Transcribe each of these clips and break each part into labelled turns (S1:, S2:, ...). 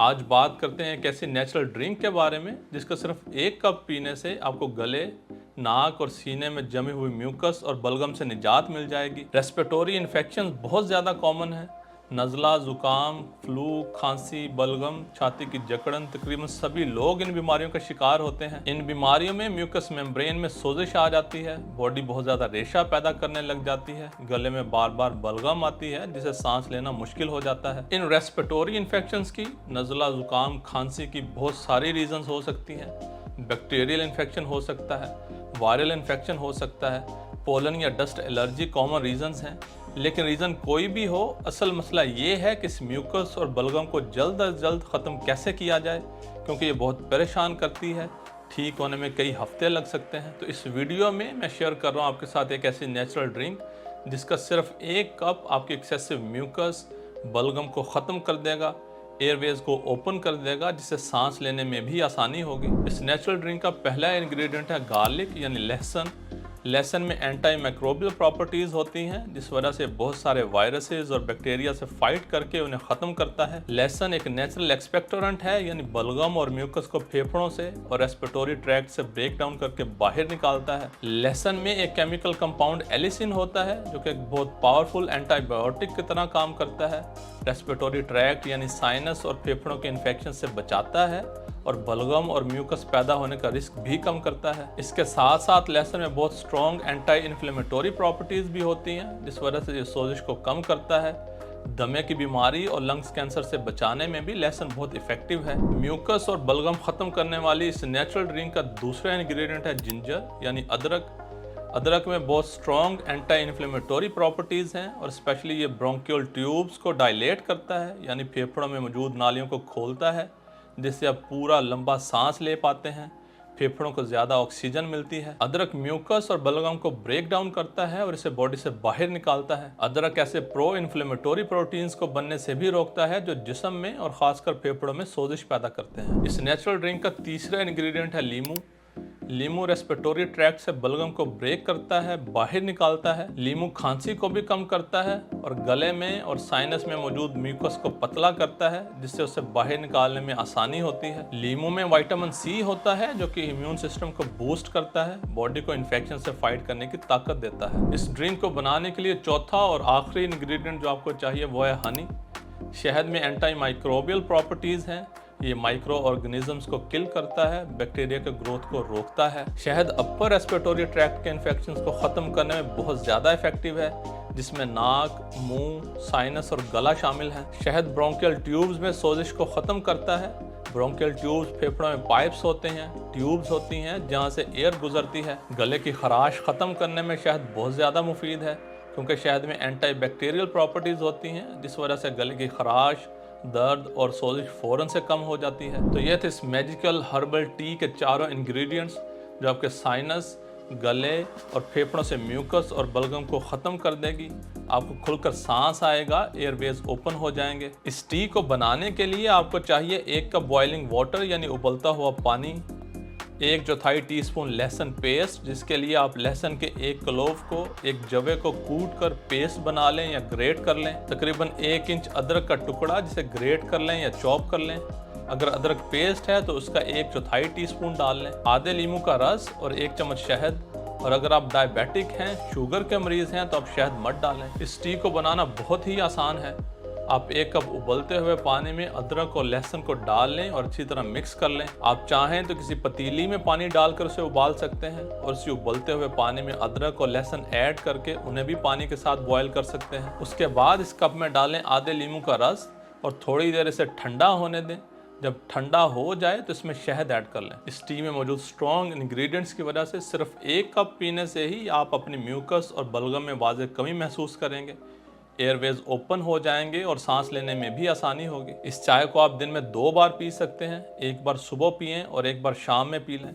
S1: आज बात करते हैं एक ऐसी नेचुरल ड्रिंक के बारे में जिसका सिर्फ एक कप पीने से आपको गले, नाक और सीने में जमी हुई म्यूकस और बलगम से निजात मिल जाएगी। रेस्पिरेटरी इन्फेक्शन बहुत ज़्यादा कॉमन है। नज़ला, ज़ुकाम, फ्लू, खांसी, बलगम, छाती की जकड़न, तकरीबन सभी लोग इन बीमारियों का शिकार होते हैं। इन बीमारियों में म्यूकस मेम्ब्रेन में सोजिश आ जाती है, बॉडी बहुत ज़्यादा रेशा पैदा करने लग जाती है, गले में बार बार बलगम आती है जिससे सांस लेना मुश्किल हो जाता है। इन रेस्पिरेटरी इन्फेक्शंस की, नज़ला, ज़ुकाम, खांसी की बहुत सारी रीजंस हो सकती हैं। बैक्टीरियल इन्फेक्शन हो सकता है, वायरल इन्फेक्शन हो सकता है, पोलन या डस्ट एलर्जी कॉमन रीजंस हैं। लेकिन रीज़न कोई भी हो, असल मसला ये है कि इस म्यूकस और बलगम को जल्द अज जल्द ख़त्म कैसे किया जाए, क्योंकि ये बहुत परेशान करती है। ठीक होने में कई हफ्ते लग सकते हैं। तो इस वीडियो में मैं शेयर कर रहा हूँ आपके साथ एक ऐसी नेचुरल ड्रिंक जिसका सिर्फ एक कप आपकी एक्सेसिव म्यूकस, बलगम को ख़त्म कर देगा, एयरवेज को ओपन कर देगा, जिससे सांस लेने में भी आसानी होगी। इस नेचुरल ड्रिंक का पहला इंग्रेडिएंट है गार्लिक यानी लहसुन। लहसुन में एंटी माइक्रोबियल प्रॉपर्टीज़ होती हैं, जिस वजह से बहुत सारे वायरसेस और बैक्टीरिया से फाइट करके उन्हें ख़त्म करता है। लहसुन एक नेचुरल एक्सपेक्टोरेंट है, यानी बलगम और म्यूकस को फेफड़ों से और रेस्पिरेटरी ट्रैक्ट से ब्रेक डाउन करके बाहर निकालता है। लहसुन में एक केमिकल कंपाउंड एलिसिन होता है जो कि एक बहुत पावरफुल एंटीबायोटिक की तरह काम करता है। रेस्पिरेटरी ट्रैक्ट यानी साइनस और फेफड़ों के इन्फेक्शन से बचाता है और बलगम और म्यूकस पैदा होने का रिस्क भी कम करता है। इसके साथ साथ लहसुन में बहुत स्ट्रॉन्ग एंटी इन्फ्लेमेटरी प्रॉपर्टीज़ भी होती हैं, जिस वजह से ये सोजिश को कम करता है। दमे की बीमारी और लंग्स कैंसर से बचाने में भी लहसुन बहुत इफेक्टिव है। म्यूकस और बलगम ख़त्म करने वाली इस नेचुरल ड्रिंक का दूसरा इंग्रेडिएंट है जिंजर यानी अदरक। अदरक में बहुत स्ट्रॉन्ग एंटी इन्फ्लेमेटरी प्रॉपर्टीज़ हैं और स्पेशली ये ब्रोंकियल ट्यूब्स को डायलेट करता है, यानी फेफड़ों में मौजूद नालियों को खोलता है, जिससे आप पूरा लंबा सांस ले पाते हैं, फेफड़ों को ज़्यादा ऑक्सीजन मिलती है। अदरक म्यूकस और बलगम को ब्रेक डाउन करता है और इसे बॉडी से बाहर निकालता है। अदरक ऐसे प्रो इन्फ्लेमेटरी प्रोटीन्स को बनने से भी रोकता है जो जिस्म में और ख़ासकर फेफड़ों में सोजिश पैदा करते हैं। इस नेचुरल ड्रिंक का तीसरा इंग्रेडिएंट है लीमू। लीमू रेस्पिरेटरी ट्रैक्ट से बलगम को ब्रेक करता है, बाहर निकालता है। लीमू खांसी को भी कम करता है और गले में और साइनस में मौजूद म्यूकस को पतला करता है, जिससे उसे बाहर निकालने में आसानी होती है। लीमू में विटामिन सी होता है जो कि इम्यून सिस्टम को बूस्ट करता है, बॉडी को इन्फेक्शन से फाइट करने की ताकत देता है। इस ड्रिंक को बनाने के लिए चौथा और आखिरी इंग्रेडिएंट जो आपको चाहिए वो है हनी। शहद में एंटी माइक्रोबियल प्रॉपर्टीज़ हैं, ये माइक्रो ऑर्गेनिजम्स को किल करता है, बैक्टीरिया के ग्रोथ को रोकता है। शहद अपर रेस्पिरेटरी ट्रैक्ट के इन्फेक्शंस को ख़त्म करने में बहुत ज़्यादा इफेक्टिव है, जिसमें नाक, मुंह, साइनस और गला शामिल है। शहद ब्रोंकियल ट्यूब्स में सोजिश को ख़त्म करता है। ब्रोंकियल ट्यूब्स फेफड़ों में पाइप्स होते हैं, ट्यूब्स होती हैं जहाँ से एयर गुजरती है। गले की खराश ख़त्म करने में शहद बहुत ज़्यादा मुफीद है, क्योंकि शहद में एंटी बैक्टीरियल प्रॉपर्टीज़ होती हैं, जिस वजह से गले की खराश, दर्द और सोजिश फ़ौरन से कम हो जाती है। तो ये थे इस मैजिकल हर्बल टी के चारों इंग्रेडिएंट्स जो आपके साइनस, गले और फेफड़ों से म्यूकस और बलगम को ख़त्म कर देगी। आपको खुलकर सांस आएगा, एयरवेज ओपन हो जाएंगे। इस टी को बनाने के लिए आपको चाहिए 1 कप बॉइलिंग वाटर यानी उबलता हुआ पानी, 1/4 टीस्पून लहसुन पेस्ट, जिसके लिए आप लहसुन के 1 क्लोव को एक जवे को कूट कर पेस्ट बना लें या ग्रेट कर लें। तकरीबन 1 इंच अदरक का टुकड़ा जिसे ग्रेट कर लें या चॉप कर लें। अगर अदरक पेस्ट है तो उसका 1/4 टीस्पून डाल लें। आधे लीमू का रस और 1 चम्मच शहद। और अगर आप डायबिटिक हैं, शुगर के मरीज़ हैं, तो आप शहद मत डालें। इस टी को बनाना बहुत ही आसान है। आप 1 कप उबलते हुए पानी में अदरक और लहसुन को डाल लें और अच्छी तरह मिक्स कर लें। आप चाहें तो किसी पतीली में पानी डालकर उसे उबाल सकते हैं और उसी उबलते हुए पानी में अदरक और लहसुन ऐड करके उन्हें भी पानी के साथ बॉयल कर सकते हैं। उसके बाद इस कप में डालें आधे लीमू का रस और थोड़ी देर इसे ठंडा होने दें। जब ठंडा हो जाए तो इसमें शहद ऐड कर लें। इस टी में मौजूद स्ट्रॉन्ग इंग्रेडिएंट्स की वजह से सिर्फ 1 कप पीने से ही आप अपनी म्यूकस और बलगम में वाज़ेह कमी महसूस करेंगे, एयरवेज ओपन हो जाएंगे और सांस लेने में भी आसानी होगी। इस चाय को आप दिन में 2 बार पी सकते हैं, एक बार सुबह पिएं और एक बार शाम में पी लें।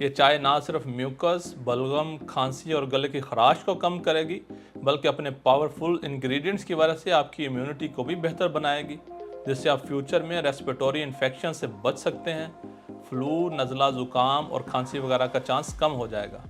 S1: ये चाय ना सिर्फ म्यूकस, बलगम, खांसी और गले की खराश को कम करेगी, बल्कि अपने पावरफुल इंग्रेडिएंट्स की वजह से आपकी इम्यूनिटी को भी बेहतर बनाएगी, जिससे आप फ्यूचर में रेस्पिरेटरी इन्फेक्शन से बच सकते हैं। फ्लू, नज़ला, ज़ुकाम और खांसी वगैरह का चांस कम हो जाएगा।